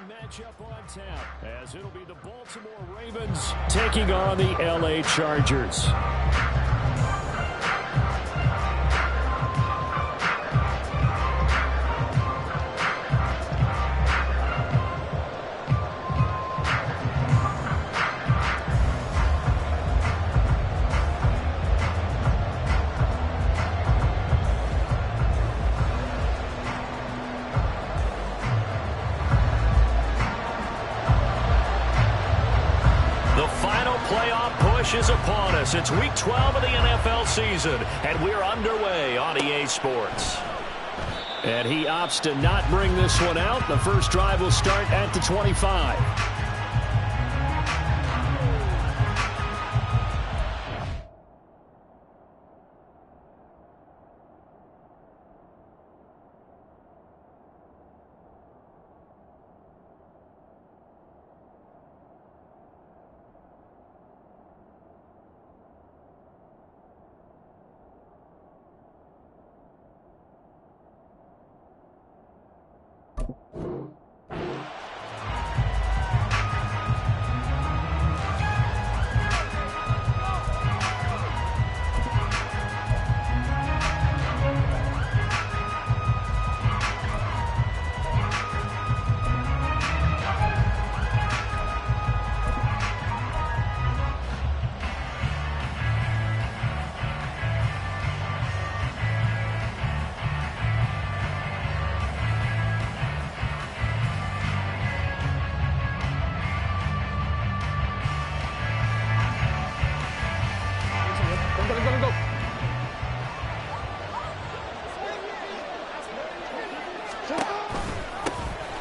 matchup on tap, as it'll be the Baltimore Ravens taking on the LA Chargers. Is upon us. It's week 12 of the NFL season, and we're underway on EA Sports. And he opts to not bring this one out. The first drive will start at the 25.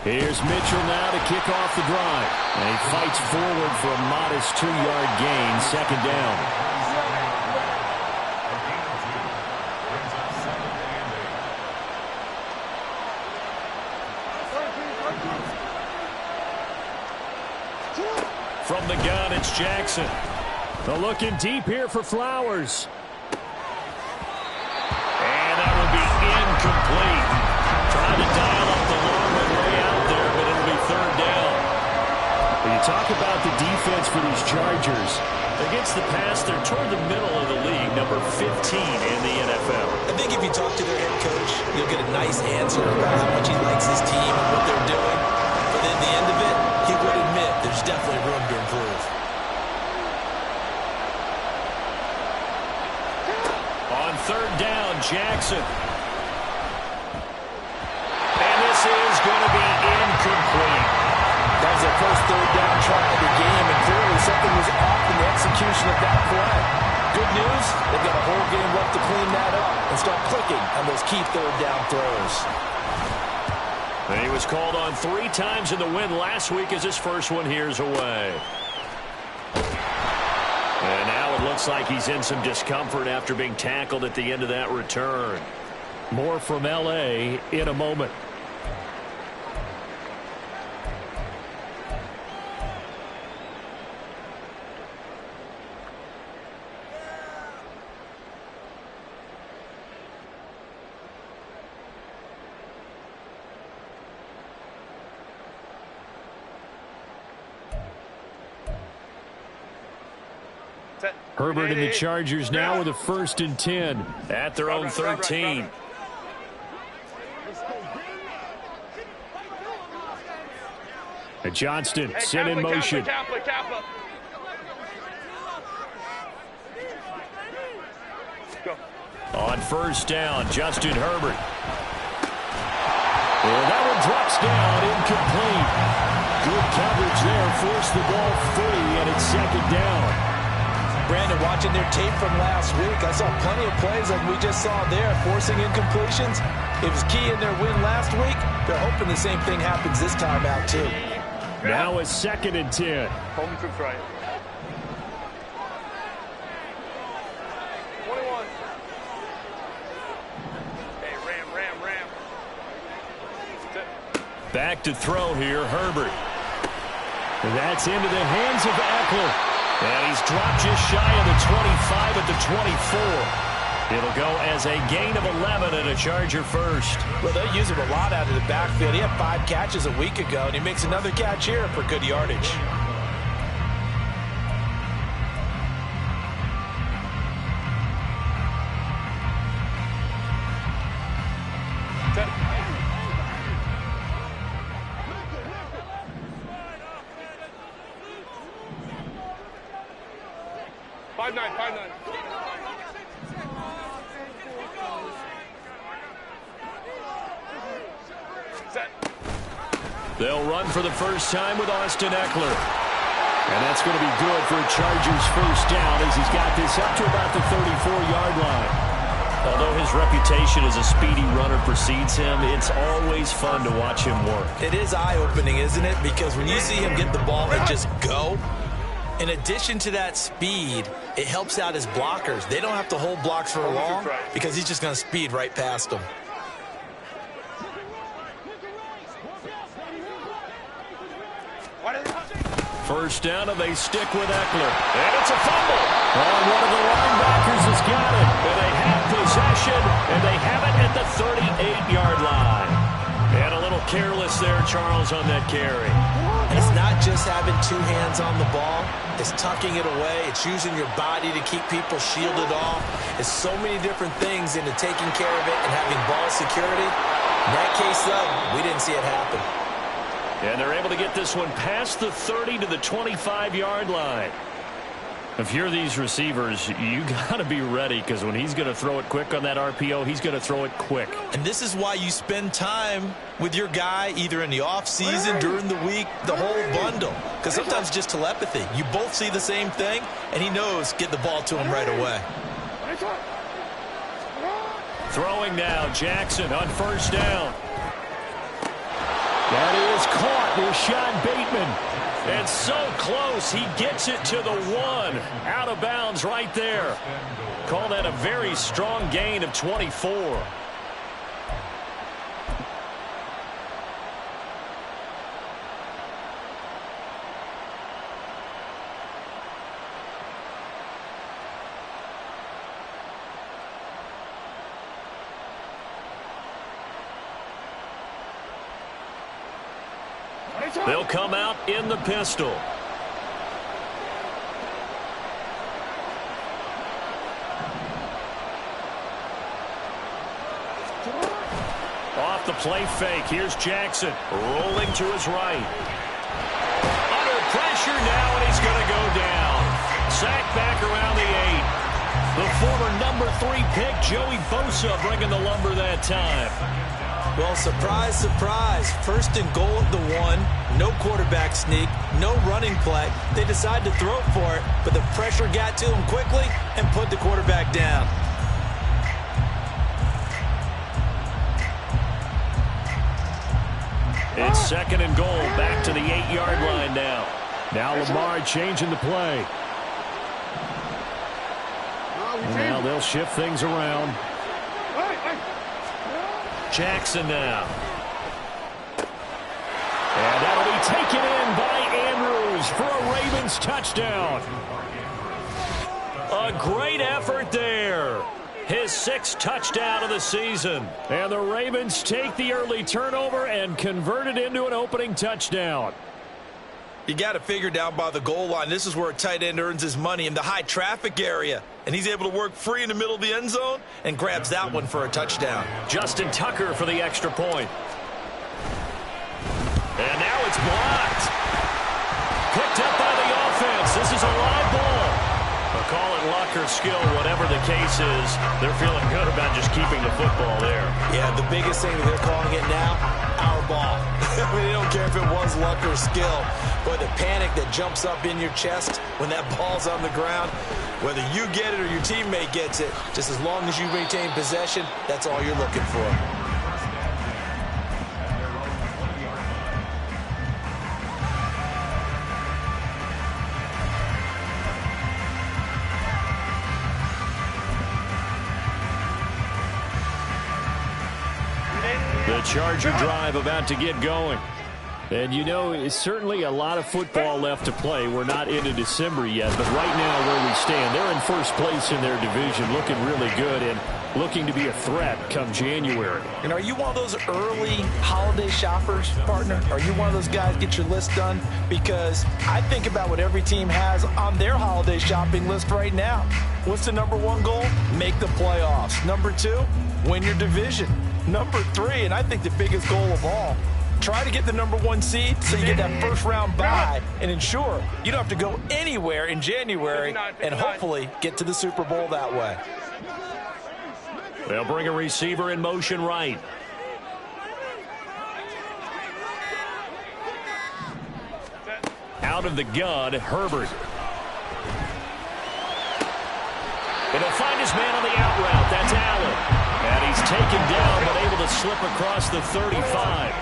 Here's Mitchell now to kick off the drive. And he fights forward for a modest 2-yard gain, second down. From the gun, it's Jackson. They're looking deep here for Flowers. And that will be incomplete. Trying to dial up the long way out there, but it'll be third down. When you talk about the defense for these Chargers, against the pass, they're toward the middle of the league, number 15 in the NFL. I think if you talk to their head coach, you'll get a nice answer about how much he likes his team and what they're doing. But at the end of it, he would admit there's definitely room to improve. On third down, Jackson. And this is going to be incomplete. That was their first third down try of the game, and clearly something was off in the execution of that play. Good news, they've got a whole game left to clean that up and start clicking on those key third down throws. And he was called on 3 times in the win last week as his first one here's away. And now it looks like he's in some discomfort after being tackled at the end of that return. More from LA in a moment. Herbert and the Chargers now with a 1st and 10 at their own 13. And Johnston sent in motion. On first down, Justin Herbert. And that one drops down, incomplete. Good coverage there, forced the ball free, and it's second down. Brandon, watching their tape from last week, I saw plenty of plays like we just saw there, forcing incompletions. It was key in their win last week. They're hoping the same thing happens this time out, too. Now it's 2nd and 10. Home troops right. 21. Hey, ram. Back to throw here, Herbert. And that's into the hands of Eckler. And he's dropped just shy of the 25 at the 24. It'll go as a gain of 11 and a Charger first. Well, they'll use him a lot out of the backfield. He had 5 catches a week ago, and he makes another catch here for good yardage. They'll run for the first time with Austin Eckler. And that's going to be good for a Chargers first down as he's got this up to about the 34-yard line. Although his reputation as a speedy runner precedes him, it's always fun to watch him work. It is eye-opening, isn't it? Because when you see him get the ball and just go, in addition to that speed, it helps out his blockers. They don't have to hold blocks for long because he's just going to speed right past them. First down, and they stick with Eckler. And it's a fumble. And one of the linebackers has got it. And they have possession, and they have it at the 38-yard line. And a little careless there, Charles, on that carry. It's not just having 2 hands on the ball. It's tucking it away. It's using your body to keep people shielded off. It's so many different things into taking care of it and having ball security. In that case, though, we didn't see it happen. And they're able to get this one past the 30 to the 25-yard line. If you're these receivers, you got to be ready because when he's going to throw it quick on that RPO, he's going to throw it quick. And this is why you spend time with your guy either in the offseason, during the week, the whole bundle. Because sometimes just telepathy. You both see the same thing, and he knows get the ball to him right away. Throwing now, Jackson on first down. That is caught with Sean Bateman. And so close, he gets it to the 1. Out of bounds right there. Call that a very strong gain of 24. They'll come out in the pistol. Off the play fake. Here's Jackson rolling to his right. Under pressure now, and he's going to go down. Sacked back around the 8. The former number 3 pick, Joey Bosa, bringing the lumber that time. Well, surprise, surprise. First and goal at the 1. No quarterback sneak. No running play. They decide to throw for it, but the pressure got to him quickly and put the quarterback down. It's second and goal. Back to the 8-yard line now. Now Lamar changing the play. And now they'll shift things around. Jackson now. And that'll be taken in by Andrews for a Ravens touchdown. A great effort there. His 6th touchdown of the season. And the Ravens take the early turnover and convert it into an opening touchdown. You got to figure down by the goal line. This is where a tight end earns his money, in the high traffic area. And he's able to work free in the middle of the end zone and grabs that one for a touchdown. Justin Tucker for the extra point. And now it's blocked. Picked up by the offense. This is a live ball. Call it luck or skill, whatever the case is. They're feeling good about just keeping the football there. Yeah, the biggest thing that they're calling it now, our ball. I mean, they don't care if it was luck or skill. But the panic that jumps up in your chest when that ball's on the ground, whether you get it or your teammate gets it, just as long as you maintain possession, that's all you're looking for. The Charger drive about to get going. And you know, it's certainly a lot of football left to play. We're not into December yet, but right now where we stand, they're in first place in their division, looking really good and looking to be a threat come January. And are you one of those early holiday shoppers, partner? Are you one of those guys get your list done? Because I think about what every team has on their holiday shopping list right now. What's the number one goal? Make the playoffs. Number 2, win your division. Number 3, and I think the biggest goal of all, try to get the number 1 seed so you get that first round bye and ensure you don't have to go anywhere in January and hopefully get to the Super Bowl that way. They'll bring a receiver in motion right. Out of the gun, Herbert. And he'll find his man on the out route. That's Allen. And he's taken down but able to slip across the 35.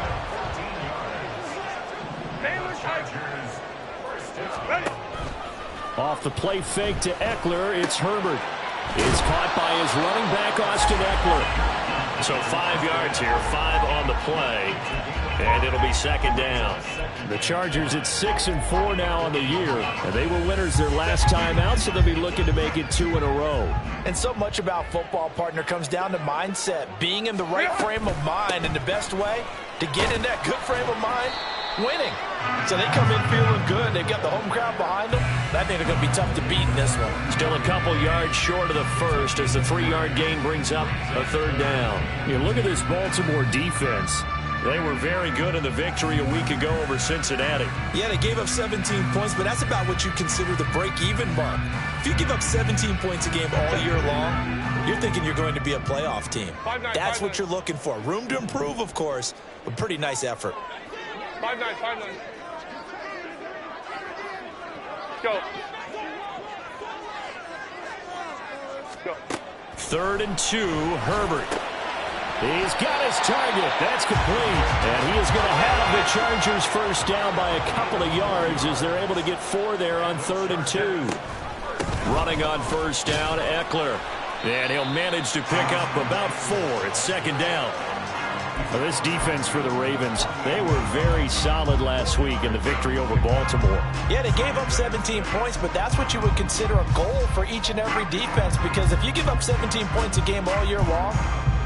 Off the play fake to Eckler, it's Herbert. It's caught by his running back, Austin Eckler. So 5 yards here, 5 on the play, and it'll be second down. The Chargers at 6-4 now on the year, and they were winners their last time out, so they'll be looking to make it 2 in a row. And so much about football, partner, comes down to mindset, being in the right frame of mind, and the best way to get in that good frame of mind, winning. So they come in feeling good. They've got the home crowd behind them. I think they're going to be tough to beat in this one. Still a couple yards short of the first as the 3-yard gain brings up a third down. You look at this Baltimore defense. They were very good in the victory a week ago over Cincinnati. Yeah, they gave up 17 points, but that's about what you consider the break-even mark. If you give up 17 points a game all year long, you're thinking you're going to be a playoff team. That's what you're looking for. Room to improve, of course, but pretty nice effort. 5-9. Go. Go. 3rd and 2, Herbert. He's got his target. That's complete. And he is going to have the Chargers first down by a couple of yards as they're able to get 4 there on 3rd and 2. Running on first down, Eckler. And he'll manage to pick up about 4. It's second down. Well, this defense for the Ravens, they were very solid last week in the victory over Baltimore. Yeah, they gave up 17 points, but that's what you would consider a goal for each and every defense, because if you give up 17 points a game all year long,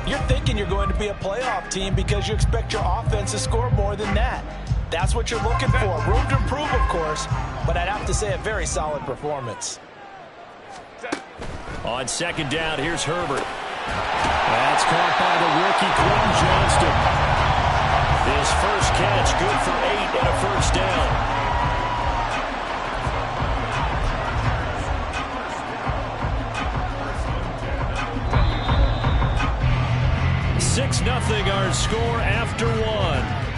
you're thinking you're going to be a playoff team because you expect your offense to score more than that. That's what you're looking for. Room to improve, of course, but I'd have to say a very solid performance. On second down, here's Herbert. That's caught by the rookie, Quentin Johnston. His first catch, good for 8 and a first down. 6-0 our score after 1.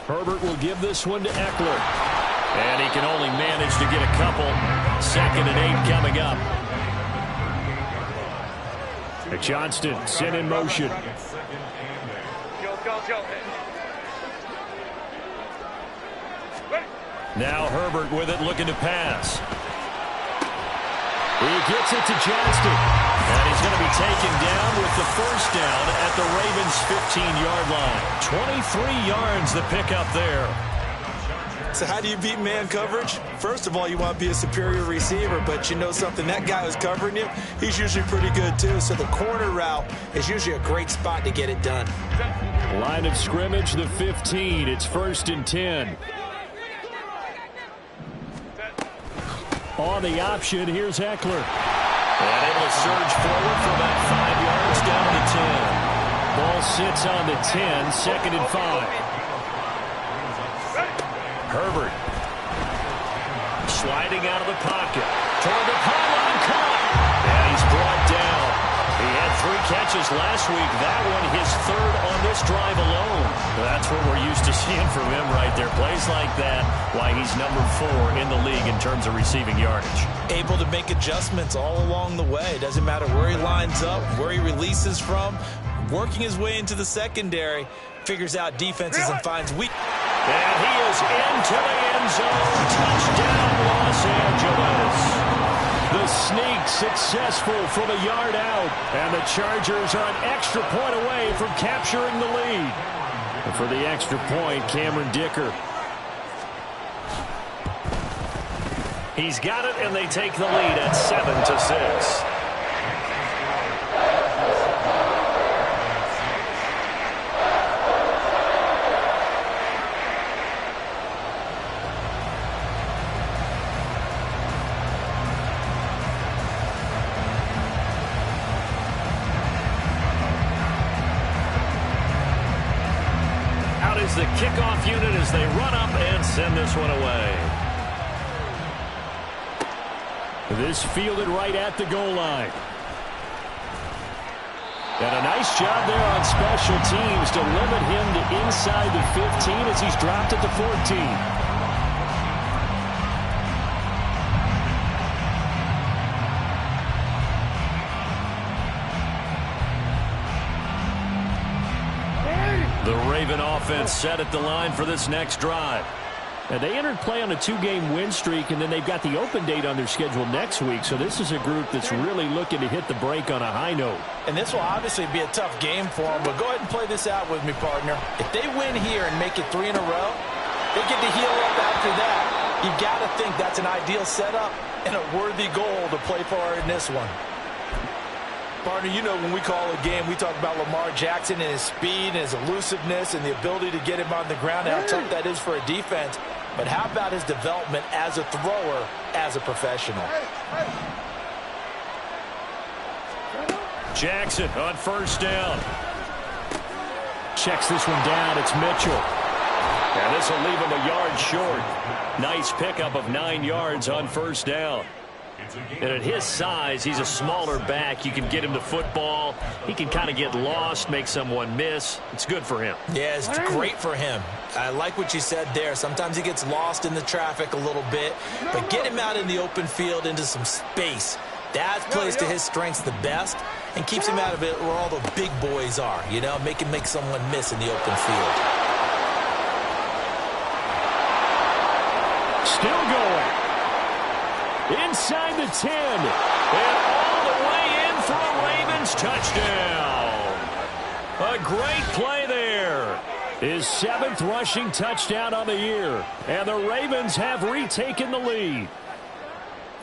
Herbert will give this one to Eckler. And he can only manage to get a couple. 2nd and 8 coming up. Johnston sent in motion. Go. Now Herbert with it, looking to pass. He gets it to Johnston. And he's going to be taken down with the first down at the Ravens' 15-yard line. 23 yards the pickup there. So how do you beat man coverage? First of all, you want to be a superior receiver, but you know something, that guy who's covering you, he's usually pretty good too. So the corner route is usually a great spot to get it done. Line of scrimmage, the 15. It's 1st and 10. On the option, here's Eckler. And able to surge forward for about 5 yards down to 10. Ball sits on the 10, 2nd and 5. Herbert sliding out of the pocket. Toward the pylon, caught. And he's brought down. He had 3 catches catches last week. That one his third on this drive alone. That's what we're used to seeing from him right there. Plays like that, why he's number 4 in the league in terms of receiving yardage. Able to make adjustments all along the way. Doesn't matter where he lines up, where he releases from. Working his way into the secondary. Figures out defenses and finds weak. And he is into the end zone. Touchdown, Los Angeles. The sneak successful from a yard out. And the Chargers are an extra point away from capturing the lead. And for the extra point, Cameron Dicker. He's got it, and they take the lead at 7-6. The kickoff unit as they run up and send this one away. This fielded right at the goal line. And a nice job there on special teams to limit him to inside the 15 as he's dropped at the 14. The Raven offense set at the line for this next drive. And they entered play on a 2-game win streak, and then they've got the open date on their schedule next week. So this is a group that's really looking to hit the break on a high note. And this will obviously be a tough game for them, but go ahead and play this out with me, partner. If they win here and make it 3 in a row, they get to heal up after that. You got to think that's an ideal setup and a worthy goal to play for in this one. Partner, you know when we call a game, we talk about Lamar Jackson and his speed and his elusiveness and the ability to get him on the ground and how tough that is for a defense. But how about his development as a thrower, as a professional? Jackson on first down. Checks this one down. It's Mitchell. And this will leave him a yard short. Nice pickup of 9 yards on first down. And at his size, he's a smaller back. You can get him to football. He can kind of get lost, make someone miss. It's good for him. Yeah, it's great for him. I like what you said there. Sometimes he gets lost in the traffic a little bit. But get him out in the open field into some space. That plays to his strengths the best and keeps him out of it where all the big boys are. You know, make him make someone miss in the open field. Still going. Inside the 10. And all the way in for a Ravens touchdown. A great play there. His 7th rushing touchdown on the year. And the Ravens have retaken the lead.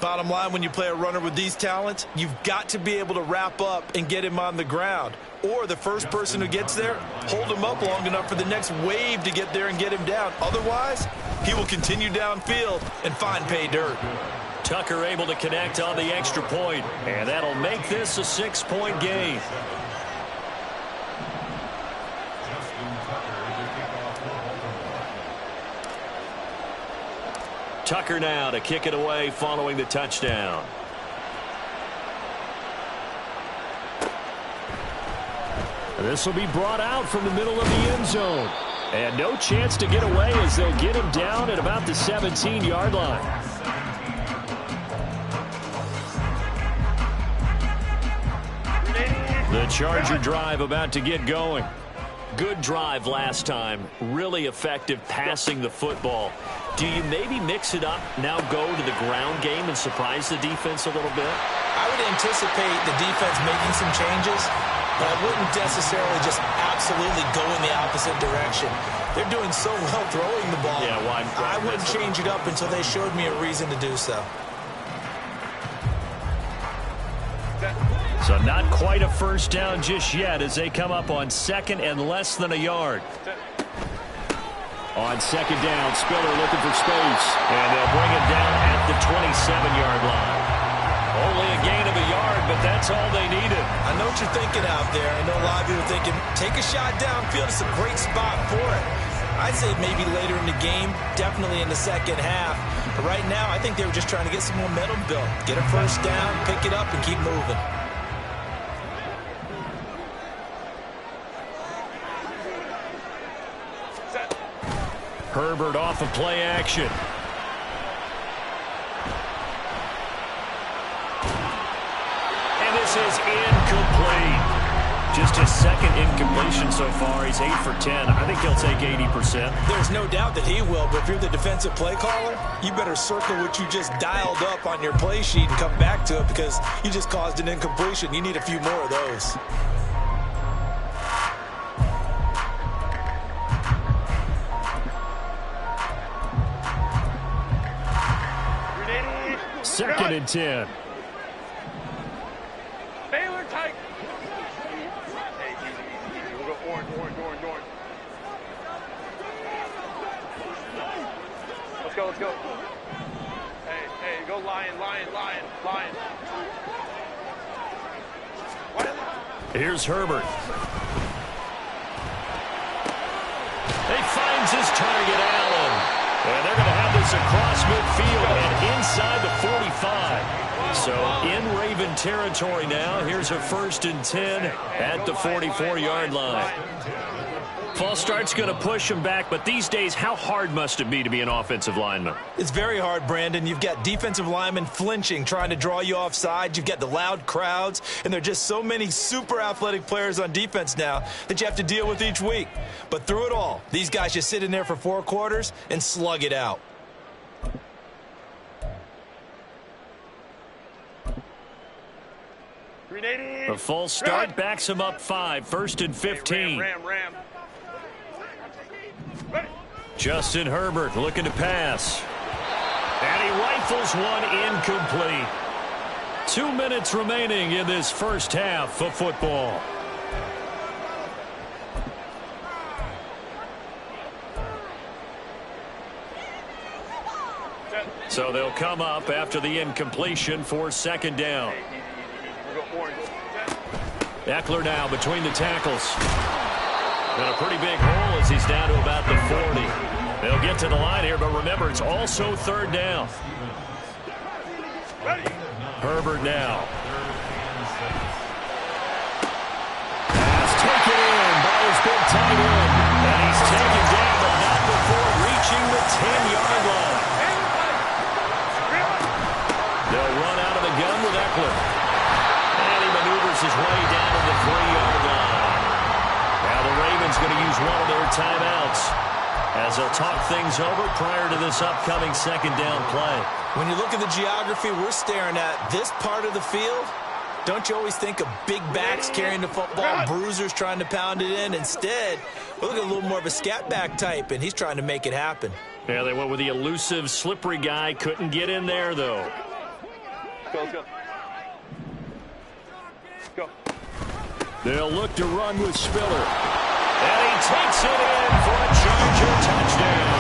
Bottom line, when you play a runner with these talents, you've got to be able to wrap up and get him on the ground. Or the first person who gets there, hold him up long enough for the next wave to get there and get him down. Otherwise, he will continue downfield and find pay dirt. Tucker able to connect on the extra point, and that'll make this a 6-point game. Tucker now to kick it away following the touchdown. This will be brought out from the middle of the end zone. And no chance to get away as they'll get him down at about the 17-yard line. The Charger drive about to get going. Good drive last time. Really effective passing the football. Do you maybe mix it up, now go to the ground game and surprise the defense a little bit? I would anticipate the defense making some changes, but I wouldn't necessarily just absolutely go in the opposite direction. They're doing so well throwing the ball. Yeah, why I wouldn't change it up until they showed me a reason to do so. So not quite a first down just yet as they come up on 2nd and less than a yard. On 2nd down, Spiller looking for space. And they'll bring it down at the 27-yard line. Only a gain of a yard, but that's all they needed. I know what you're thinking out there. I know a lot of you are thinking, take a shot downfield. It's a great spot for it. I'd say maybe later in the game, definitely in the second half. But right now, I think they were just trying to get some momentum built. Get a first down, pick it up, and keep moving. Herbert off of play action. And this is incomplete. Just his second incompletion so far. He's 8 for 10. I think he'll take 80%. There's no doubt that he will, but if you're the defensive play caller, you better circle what you just dialed up on your play sheet and come back to it because you just caused an incompletion. You need a few more of those. Second and 10. Baylor tight. Hey, easy. We'll go orange. Let's go. Hey, go lion. What? Here's Herbert. He finds his target, Allen. And they're going to have this across midfield and inside the 45. So in Raven territory now. Here's a 1st and 10 at the 44-yard line. False start's going to push him back, but these days, how hard must it be to be an offensive lineman? It's very hard, Brandon. You've got defensive linemen flinching, trying to draw you offside. You've got the loud crowds, and there are just so many super athletic players on defense now that you have to deal with each week. But through it all, these guys just sit in there for 4 quarters and slug it out. A false start backs him up 5, 1st and 15. Ram. Justin Herbert looking to pass. And he rifles one incomplete. 2 minutes remaining in this first half of football. So they'll come up after the incompletion for 2nd down. Eckler now between the tackles. And a pretty big hole as he's down to about the 40. They'll get to the line here, but remember, it's also 3rd down. Herbert now. Pass taken in by his big tight end. And he's taken down, but not before reaching the 10-yard line. They'll run out of the gun with Eckler. And he maneuvers his way down to the 3-yard line. Now the Ravens going to use one of their timeouts as they'll talk things over prior to this upcoming 2nd down play. When you look at the geography we're staring at, this part of the field, don't you always think of big backs carrying the football, bruisers trying to pound it in? Instead, look at a little more of a scat back type, and he's trying to make it happen. Yeah, they went with the elusive, slippery guy. Couldn't get in there, though. Let's go. They'll look to run with Spiller. And he takes it in for a Charger touchdown.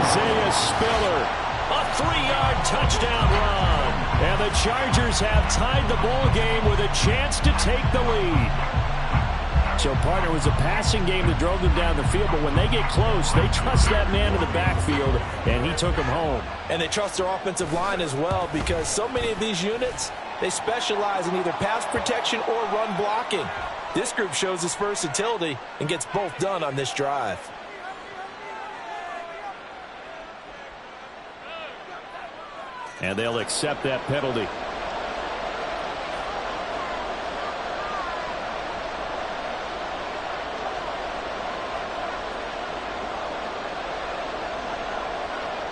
Isaiah Spiller, a 3-yard touchdown run. And the Chargers have tied the ball game with a chance to take the lead. So, partner, it was a passing game that drove them down the field, but when they get close, they trust that man in the backfield, and he took them home. And they trust their offensive line as well because so many of these units, they specialize in either pass protection or run blocking. This group shows its versatility and gets both done on this drive. And they'll accept that penalty.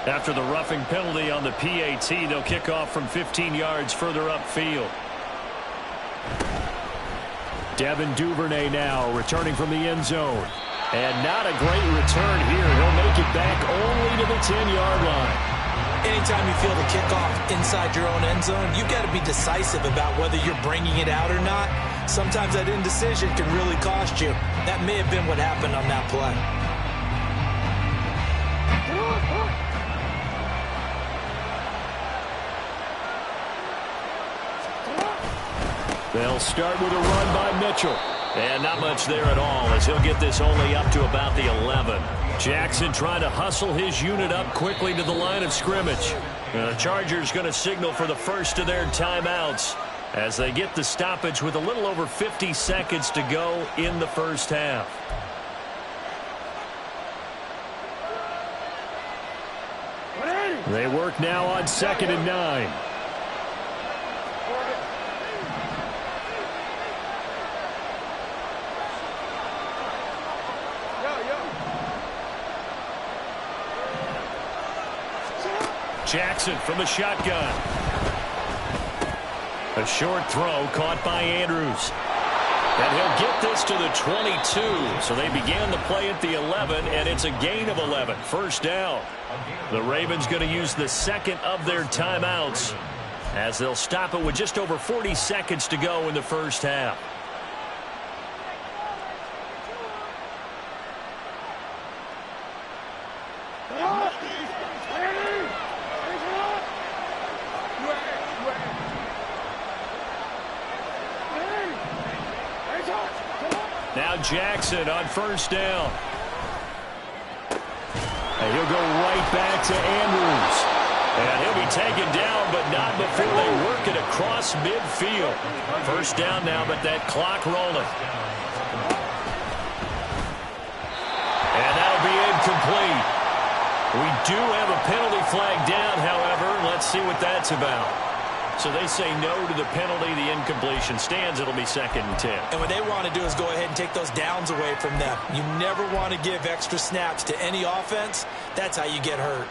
After the roughing penalty on the PAT, they'll kick off from 15 yards further upfield. Devin Duvernay now returning from the end zone. And not a great return here. He'll make it back only to the 10-yard line. Anytime you feel the kickoff inside your own end zone, you've got to be decisive about whether you're bringing it out or not. Sometimes that indecision can really cost you. That may have been what happened on that play. They'll start with a run by Mitchell. And not much there at all as he'll get this only up to about the 11. Jackson trying to hustle his unit up quickly to the line of scrimmage. And the Chargers going to signal for the first of their timeouts as they get the stoppage with a little over 50 seconds to go in the first half. They work now on 2nd and 9. Jackson from the shotgun. A short throw caught by Andrews. And he'll get this to the 22. So they began the play at the 11, and it's a gain of 11. First down. The Ravens going to use the second of their timeouts as they'll stop it with just over 40 seconds to go in the first half. Now Jackson on first down. And he'll go right back to Andrews. And he'll be taken down, but not before they work it across midfield. First down now, but that clock rolling. And that'll be incomplete. We do have a penalty flag down, however. Let's see what that's about. So they say no to the penalty. The incompletion stands. It'll be 2nd and 10. And what they want to do is go ahead and take those downs away from them. You never want to give extra snaps to any offense. That's how you get hurt.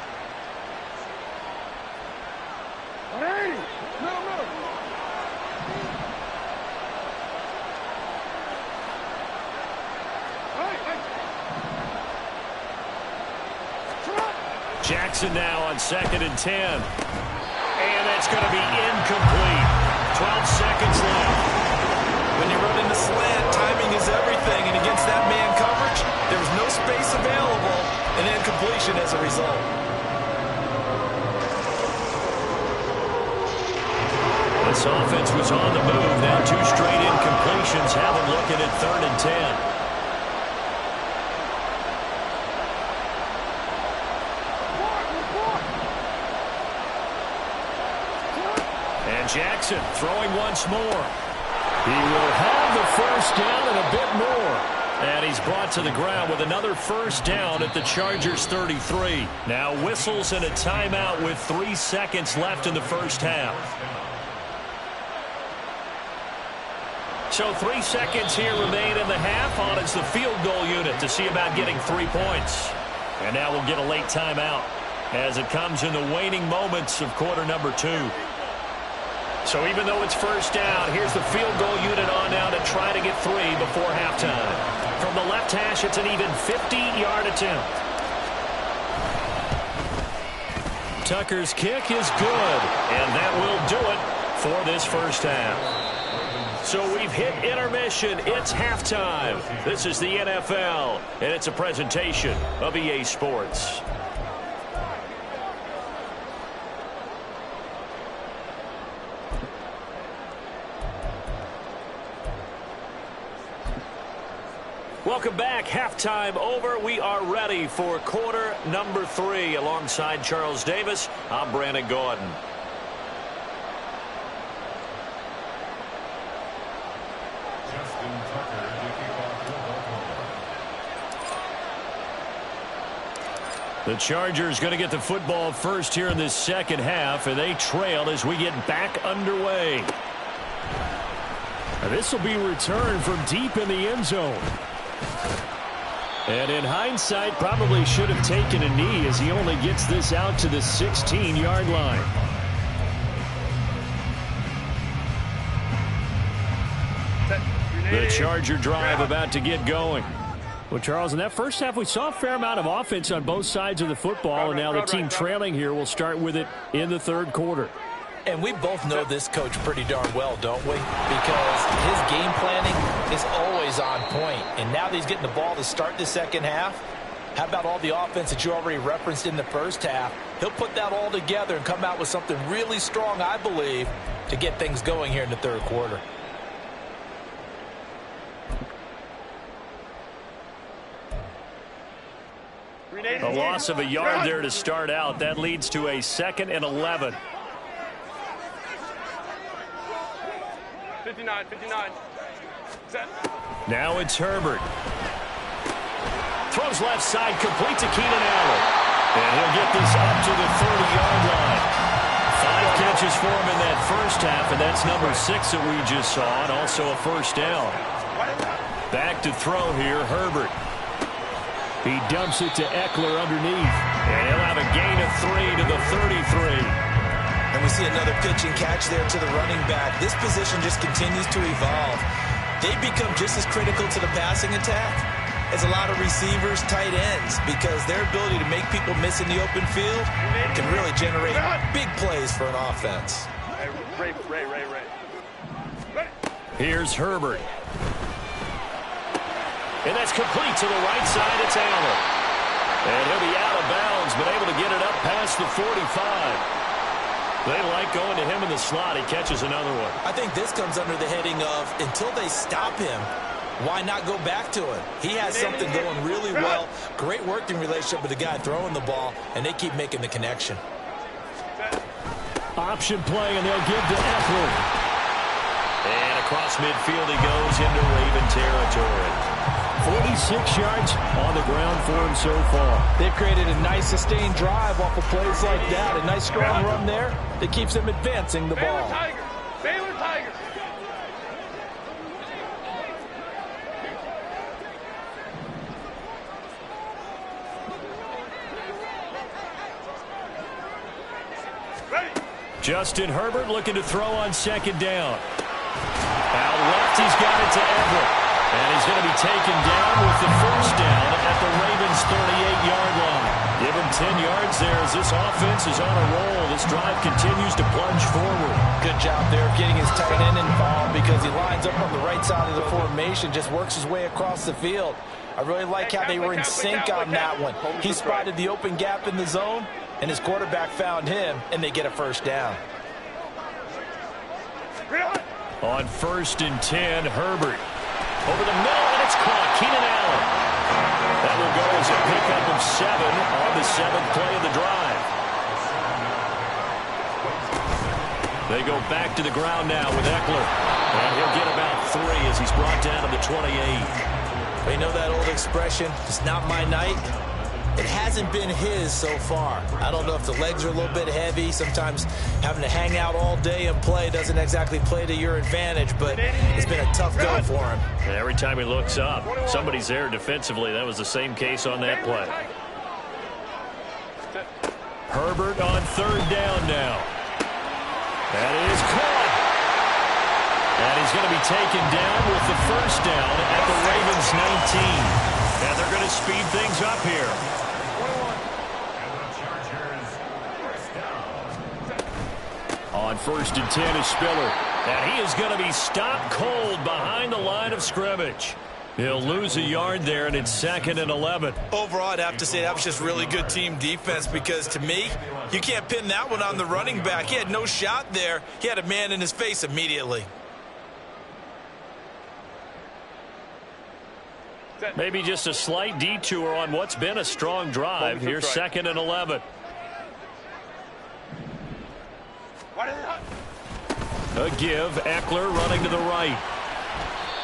Jackson now on 2nd and 10. And that's going to be incomplete. 12 seconds left. When you run in the slant, timing is everything. And against that man coverage, there was no space available. And incompletion as a result. This offense was on the move. Now 2 straight incompletions have them looking at 3rd and 10. Jackson throwing once more. He will have the first down and a bit more. And he's brought to the ground with another first down at the Chargers 33. Now whistles and a timeout with 3 seconds left in the first half. So 3 seconds here remain in the half. On it's the field goal unit to see about getting 3 points. And now we'll get a late timeout as it comes in the waning moments of quarter number 2. So even though it's first down, here's the field goal unit on now to try to get 3 before halftime. From the left hash, it's an even 50-yard attempt. Tucker's kick is good, and that will do it for this first half. So we've hit intermission. It's halftime. This is the NFL, and it's a presentation of EA Sports. Welcome back. Halftime over. We are ready for quarter number 3. Alongside Charles Davis, I'm Brandon Gordon. The Chargers going to get the football first here in this second half, and they trail as we get back underway. This will be returned from deep in the end zone. And in hindsight, probably should have taken a knee as he only gets this out to the 16-yard line. The Charger drive about to get going. Well, Charles, in that first half, we saw a fair amount of offense on both sides of the football, and now the team trailing here will start with it in the third quarter. And we both know this coach pretty darn well, don't we? Because his game planning is always on point. And now that he's getting the ball to start the second half, how about all the offense that you already referenced in the first half? He'll put that all together and come out with something really strong, I believe, to get things going here in the third quarter. A loss of a yard there to start out. That leads to a 2nd and 11. 59. Set. Now it's Herbert. Throws left side, complete to Keenan Allen. And he'll get this up to the 30-yard line. 5 catches for him in that first half, and that's number 6 that we just saw, and also a first down. Back to throw here, Herbert. He dumps it to Eckler underneath, and he'll have a gain of 3 to the 33. And we see another pitch and catch there to the running back. This position just continues to evolve. They become just as critical to the passing attack as a lot of receivers, tight ends, because their ability to make people miss in the open field can really generate big plays for an offense. Ray. Here's Herbert. And that's complete to the right side. It's Allen. And he'll be out of bounds, but able to get it up past the 45. They like going to him in the slot. He catches another one. I think this comes under the heading of, until they stop him, why not go back to him? He has something going really well. Great working relationship with the guy throwing the ball, and they keep making the connection. Option play, and they'll give to Eckler. And across midfield he goes into Raven territory. 46 yards on the ground for him so far. They've created a nice sustained drive off of plays like that. A nice strong run there that keeps them advancing the ball. Baylor Tigers. Justin Herbert looking to throw on second down. Out left, he's got it to Everett. And he's going to be taken down with the first down at the Ravens' 38-yard line. Give him 10 yards there as this offense is on a roll. This drive continues to plunge forward. Good job there of getting his tight end involved because he lines up on the right side of the formation, just works his way across the field. I really like how they were in sync on that one. He spotted the open gap in the zone, and his quarterback found him, and they get a first down. On 1st and 10, Herbert. Over the middle, and it's caught. Keenan Allen. That will go as a pickup of 7 on the 7th play of the drive. They go back to the ground now with Eckler. And he'll get about 3 as he's brought down to the 28. You know that old expression, it's not my night? It hasn't been his so far. I don't know if the legs are a little bit heavy. Sometimes having to hang out all day and play doesn't exactly play to your advantage, but it's been a tough go for him. And every time he looks up, somebody's there defensively. That was the same case on that play. Herbert on 3rd down now. That is caught. And he's going to be taken down with the first down at the Ravens' 19. And they're going to speed things up here. On 1st and 10 is Spiller. And he is going to be stopped cold behind the line of scrimmage. He'll lose a yard there, and it's 2nd and 11. Overall, I'd have to say that was just really good team defense because, to me, you can't pin that one on the running back. He had no shot there. He had a man in his face immediately. Maybe just a slight detour on what's been a strong drive. Here's 2nd and 11. A give, Eckler running to the right.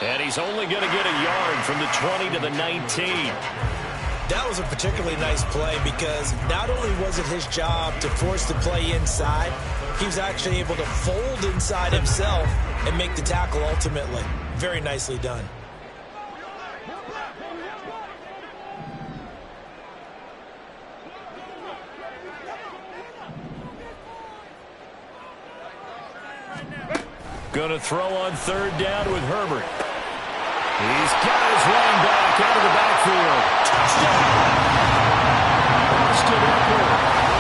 And he's only going to get a yard from the 20 to the 19. That was a particularly nice play because not only was it his job to force the play inside, he was actually able to fold inside himself and make the tackle ultimately. Very nicely done. Going to throw on 3rd down with Herbert. He's got his running back out of the backfield. Touchdown! Austin Eckler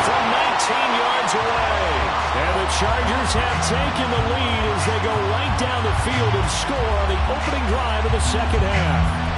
from 19 yards away. And the Chargers have taken the lead as they go right down the field and score on the opening drive of the second half.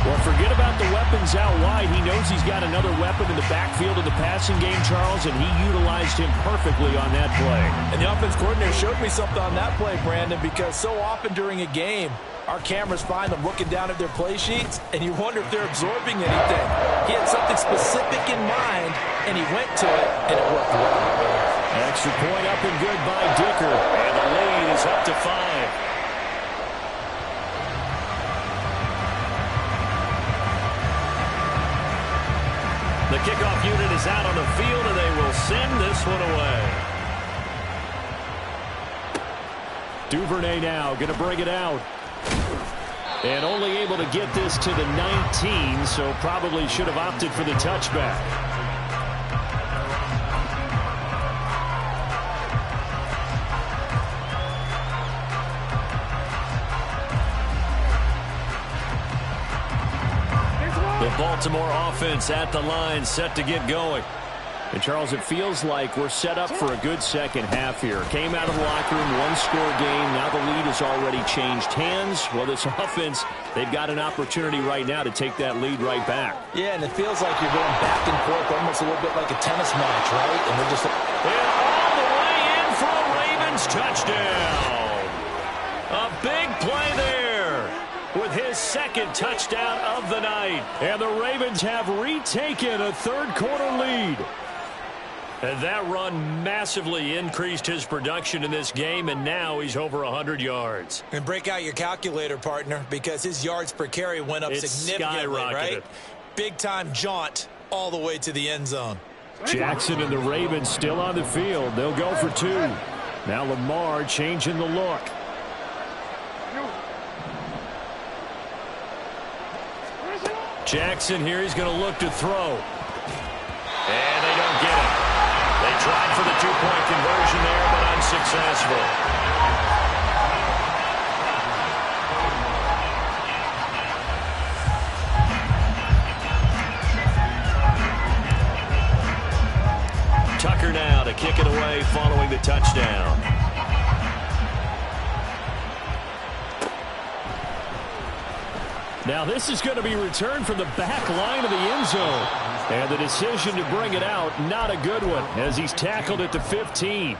Well, forget about the weapons out wide. He knows he's got another weapon in the backfield of the passing game, Charles, and he utilized him perfectly on that play. And the offense coordinator showed me something on that play, Brandon, because so often during a game, our cameras find them looking down at their play sheets, and you wonder if they're absorbing anything. He had something specific in mind, and he went to it, and it worked well. Extra point up and good by Dicker, and the lead is up to 5. The kickoff unit is out on the field, and they will send this one away. Duvernay now going to bring it out. And only able to get this to the 19, so probably should have opted for the touchback. The Baltimore offense at the line, set to get going. And, Charles, it feels like we're set up for a good second half here. Came out of the locker room, one-score game. Now the lead has already changed hands. Well, this offense, they've got an opportunity right now to take that lead right back. Yeah, and it feels like you're going back and forth almost a little bit like a tennis match, right? And they're just... And all the way in for a Ravens touchdown. A big play there with his second touchdown of the night. And the Ravens have retaken a third-quarter lead. And that run massively increased his production in this game, and now he's over 100 yards. And break out your calculator, partner, because his yards per carry went up significantly, right? Big-time jaunt all the way to the end zone. Jackson and the Ravens still on the field. They'll go for two. Now Lamar changing the look. Jackson here, he's going to look to throw. And they don't get it. They tried for the two-point conversion there, but unsuccessful. Tucker now to kick it away following the touchdown. Now this is going to be returned from the back line of the end zone. And the decision to bring it out, not a good one, as he's tackled at the 15.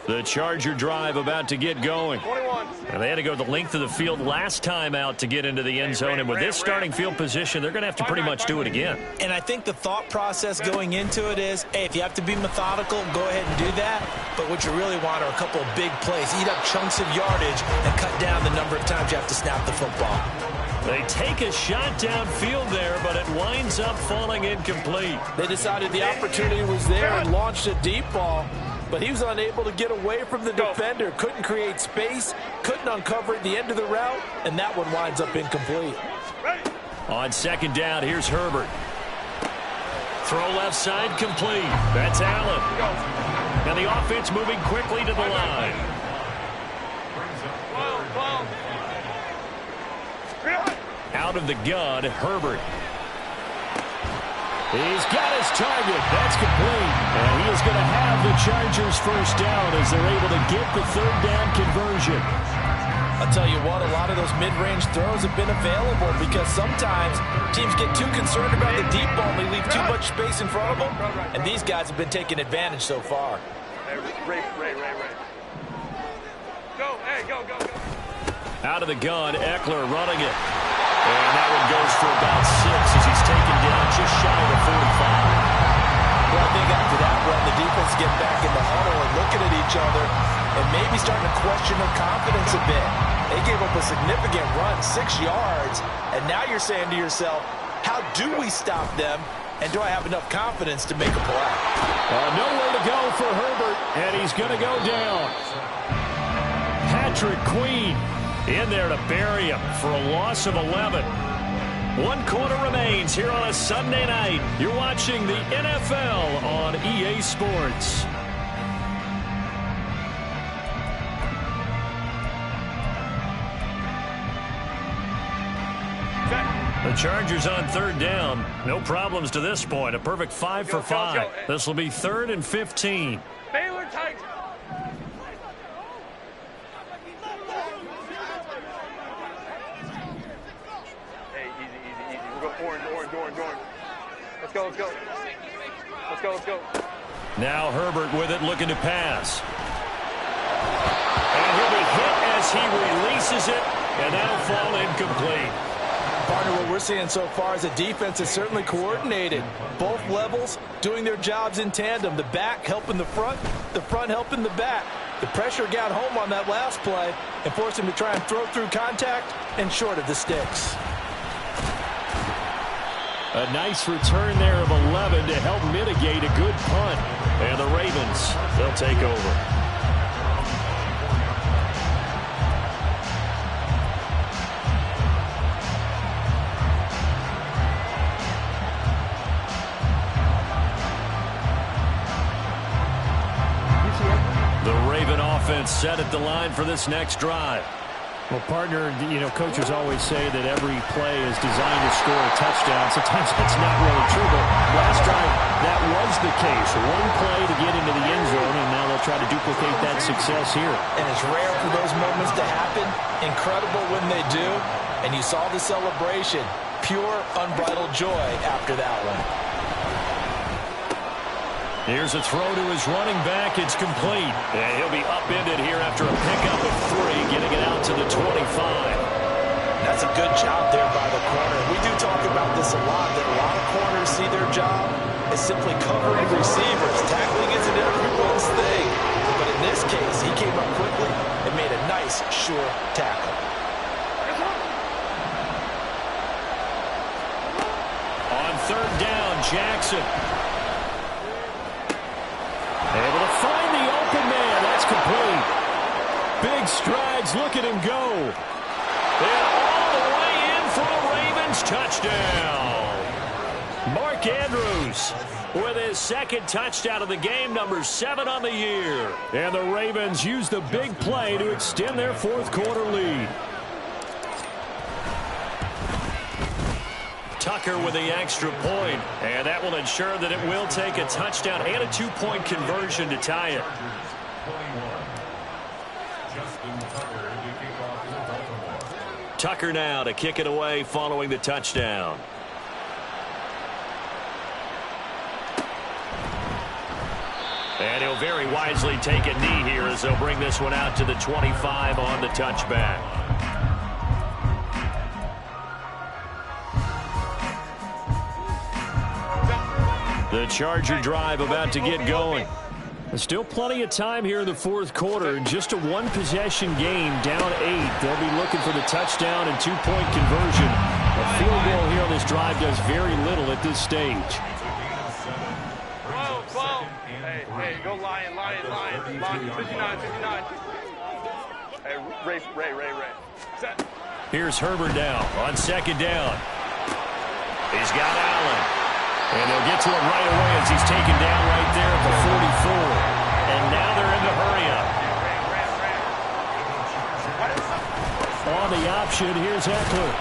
The Charger drive about to get going. 21. And they had to go the length of the field last time out to get into the end zone. And with this starting field position, they're going to have to pretty much do it again. And I think the thought process going into it is, hey, if you have to be methodical, go ahead and do that. But what you really want are a couple of big plays. Eat up chunks of yardage and cut down the number of times you have to snap the football. They take a shot downfield there, but it winds up falling incomplete. They decided the opportunity was there and launched a deep ball. But he was unable to get away from the defender. Couldn't create space. Couldn't uncover at the end of the route. And that one winds up incomplete. On second down, here's Herbert. Throw left side complete. That's Allen. And the offense moving quickly to the line. Out of the gun, Herbert. He's got his target. That's complete. And he is going to have the Chargers first down as they're able to get the third down conversion. I'll tell you what, a lot of those mid-range throws have been available because sometimes teams get too concerned about the deep ball and they leave too much space in front of them. And these guys have been taking advantage so far. Ray. Go, hey, go. Out of the gun, Eckler running it. And that one goes for about 6 as he's taken down just shy of the 45. Well, I think after that run, the defense get back in the huddle and looking at each other and maybe starting to question their confidence a bit. They gave up a significant run, 6 yards, and now you're saying to yourself, how do we stop them, and do I have enough confidence to make a play? Nowhere to go for Herbert, and he's going to go down. Patrick Queen in there to bury him for a loss of 11. 1 quarter remains here on a Sunday night. You're watching the NFL on EA Sports. The Chargers on third down. No problems to this point. A perfect 5 for 5. This will be 3rd and 15. Baylor tight. Hey, easy. We'll go orange. Let's go. Now Herbert with it, looking to pass. And he'll be hit as he releases it, and that'll fall incomplete. Partner, what we're seeing so far is the defense is certainly coordinated. Both levels doing their jobs in tandem. The back helping the front helping the back. The pressure got home on that last play and forced him to try and throw through contact and short of the sticks. A nice return there of 11 to help mitigate a good punt. And the Ravens, they'll take over. The Raven offense set at the line for this next drive. Well, partner, coaches always say that every play is designed to score a touchdown. Sometimes that's not really true, but last drive, that was the case. One play to get into the end zone, and now they'll try to duplicate that success here. And it's rare for those moments to happen. Incredible when they do. And you saw the celebration. Pure, unbridled joy after that one. Here's a throw to his running back. It's complete. And he'll be upended here after a pickup of 3, getting it out to the 25. That's a good job there by the corner. We do talk about this a lot, that a lot of corners see their job as simply covering receivers. Tackling isn't everyone's thing. But in this case, he came up quickly and made a nice, sure tackle. On third down, Jackson. Able to find the open man. That's complete. Big strides. Look at him go. And all the way in for the Ravens. Touchdown. Mark Andrews with his second touchdown of the game, number 7 on the year. And the Ravens use the big play to extend their fourth quarter lead. Tucker with the extra point, and that will ensure that it will take a touchdown and a 2-point conversion to tie it. Tucker now to kick it away following the touchdown. And he'll very wisely take a knee here as they'll bring this one out to the 25 on the touchback. The Charger drive about to get going. There's still plenty of time here in the fourth quarter. Just a one-possession game, down 8. They'll be looking for the touchdown and 2-point conversion. A field goal here on this drive does very little at this stage. 12. Hey, go Lion. 59. Hey, Ray. Set. Here's Herbert now on second down. He's got Allen. And they'll get to it right away as he's taken down right there at the 44. And now they're in the hurry-up. On the option, here's Eckler.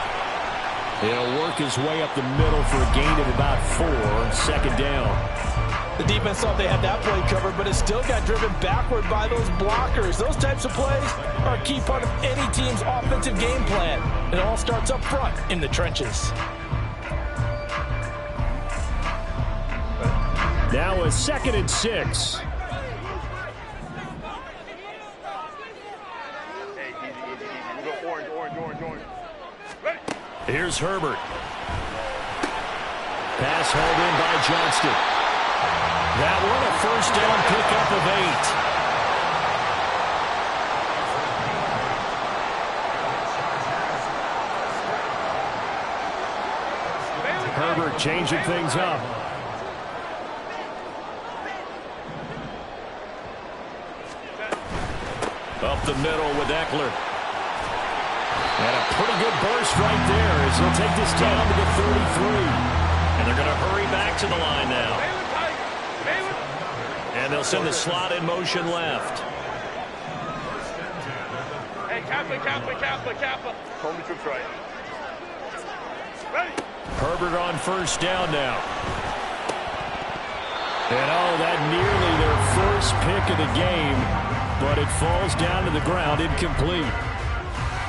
He'll work his way up the middle for a gain of about 4 on second down. The defense thought they had that play covered, but it still got driven backward by those blockers. Those types of plays are a key part of any team's offensive game plan. It all starts up front in the trenches. Now a 2nd and 6. Hey, easy. We go orange. Ready. Here's Herbert. Pass hauled in by Johnston. That one a first down pickup of 8. Herbert changing things up. Up the middle with Eckler. And a pretty good burst right there as he'll take this down to the 33. And they're going to hurry back to the line now. And they'll send the slot in motion left. Hey, Kappa. Hold me trips right. Ready. Herbert on first down now. And that nearly their first pick of the game, but it falls down to the ground incomplete.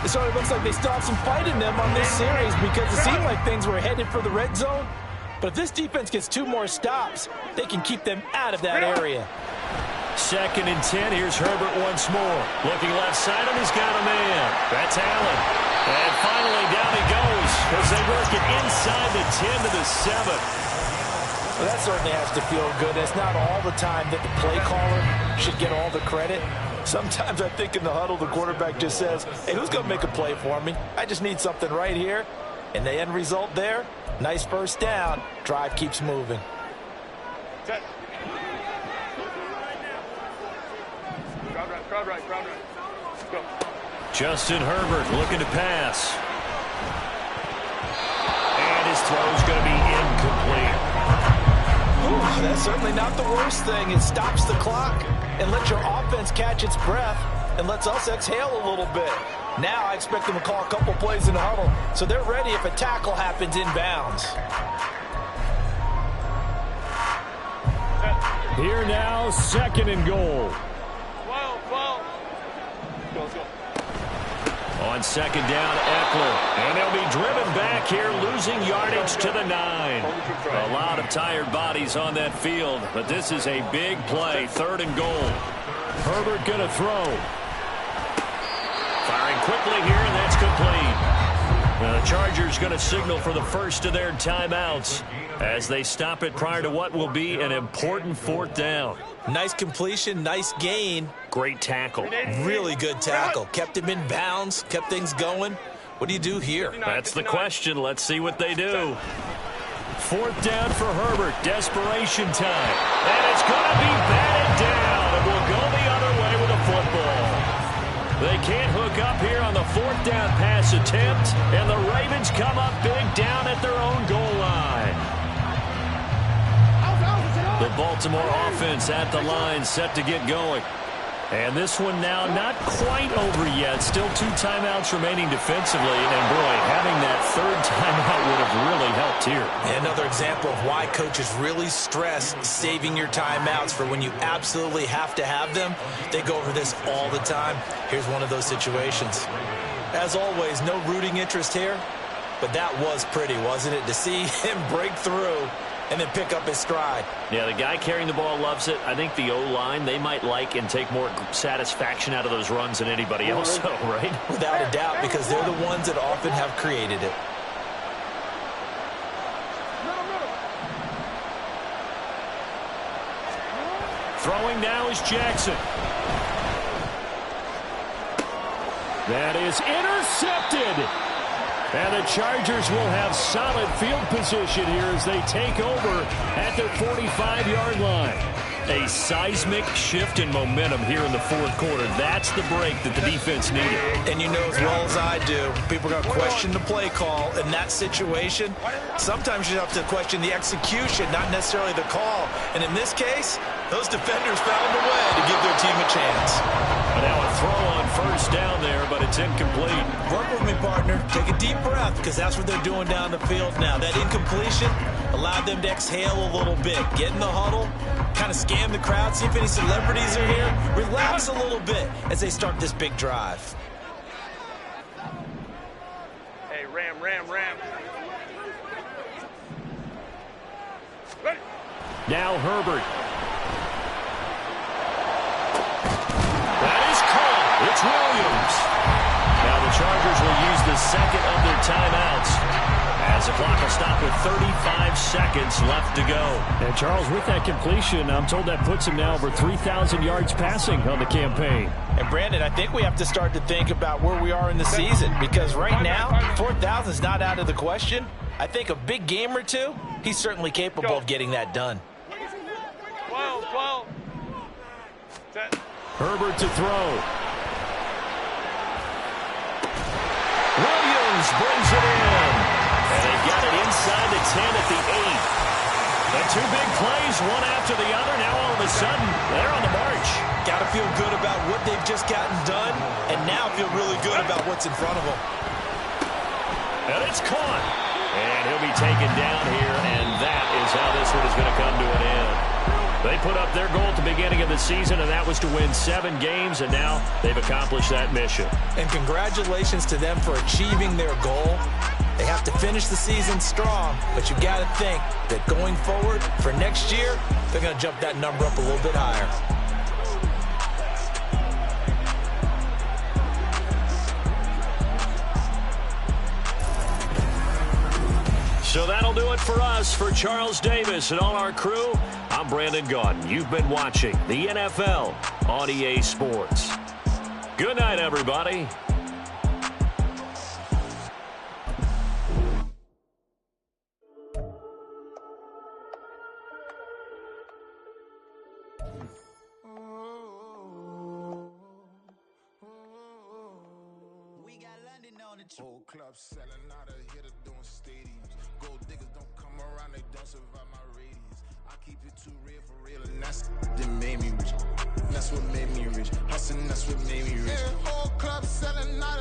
It sort of looks like they still have some fight in them on this series because it seemed like things were headed for the red zone. But if this defense gets 2 more stops, they can keep them out of that area. 2nd and 10. Here's Herbert once more. Looking left side, and he's got a man. That's Allen. And finally, down he goes as they work it inside the 10 to the 7. Well, that certainly has to feel good. It's not all the time that the play caller should get all the credit. Sometimes I think in the huddle, the quarterback just says, hey, who's going to make a play for me? I just need something right here. And the end result there, nice first down. Drive keeps moving. Set. Crowd right. Let's go. Justin Herbert looking to pass. And his throw's going to be incomplete. Ooh, that's certainly not the worst thing. It stops the clock and lets your offense catch its breath and lets us exhale a little bit. Now I expect them to call a couple plays in the huddle so they're ready if a tackle happens inbounds. Here now, 2nd and goal. 12. Let's go. On 2nd down, Eckler. And they'll be driven back here, losing yardage to the 9. A lot of tired bodies on that field, but this is a big play, 3rd and goal. Herbert going to throw. Firing quickly here, and that's complete. Now the Chargers going to signal for the first of their timeouts as they stop it prior to what will be an important 4th down. Nice completion, nice gain. Great tackle. Really good tackle. Kept him in bounds, kept things going. What do you do here? That's the question. Let's see what they do. 4th down for Herbert. Desperation time. And it's going to be batted down. It will go the other way with a football. They can't hook up here on the 4th down pass attempt. And the Ravens come up big down at their own goal line. The Baltimore offense at the line, set to get going. And this one now not quite over yet. Still 2 timeouts remaining defensively. And boy, having that 3rd timeout would have really helped here. Another example of why coaches really stress saving your timeouts for when you absolutely have to have them. They go over this all the time. Here's one of those situations. As always, no rooting interest here. But that was pretty, wasn't it? To see him break through and then pick up his stride. Yeah, the guy carrying the ball loves it. I think the O-line, they might like and take more satisfaction out of those runs than anybody else, right? Without a doubt, because they're the ones that often have created it. Throwing now is Jackson. That is intercepted. And the Chargers will have solid field position here as they take over at their 45-yard line. A seismic shift in momentum here in the 4th quarter. That's the break that the defense needed. And you know as well as I do, people are going to question the play call in that situation. Sometimes you have to question the execution, not necessarily the call. And in this case, those defenders found a way to give their team a chance. And now a throw on 1st down there, but it's incomplete. Work with me, partner. Take a deep breath, because that's what they're doing down the field now. That incompletion allowed them to exhale a little bit. Get in the huddle, kind of scan the crowd, see if any celebrities are here. Relax a little bit as they start this big drive. Hey, ram. Ready. Now Herbert. That is caught. It's Williams. Now the Chargers will use the 2nd of their timeouts as the clock will stop with 35 seconds left to go. And Charles, with that completion, I'm told that puts him now over 3,000 yards passing on the campaign. And Brandon, I think we have to start to think about where we are in the season, because right now, 4,000 is not out of the question. I think a big game or two, he's certainly capable of getting that done. 12. Set. Herbert to throw. Williams brings it in. And they've got it inside the 10 at the 8. The 2 big plays, one after the other. Now all of a sudden, they're on the march. Got to feel good about what they've just gotten done, and now feel really good about what's in front of them. And it's caught. And he'll be taken down here, and that is how this one is going to come to an end. They put up their goal at the beginning of the season, and that was to win 7 games, and now they've accomplished that mission. And congratulations to them for achieving their goal. They have to finish the season strong, but you got to think that going forward for next year, they're going to jump that number up a little bit higher. So that'll do it for us. For Charles Davis and all our crew, I'm Brandon Gaudin. You've been watching the NFL on EA Sports. Good night, everybody. Whole club selling out of here to doing stadiums. Gold diggers don't come around, they don't survive my radius. I keep it too real for real, and that's that made me rich. That's what made me rich. Hustling, that's what made me rich. Whole club selling out.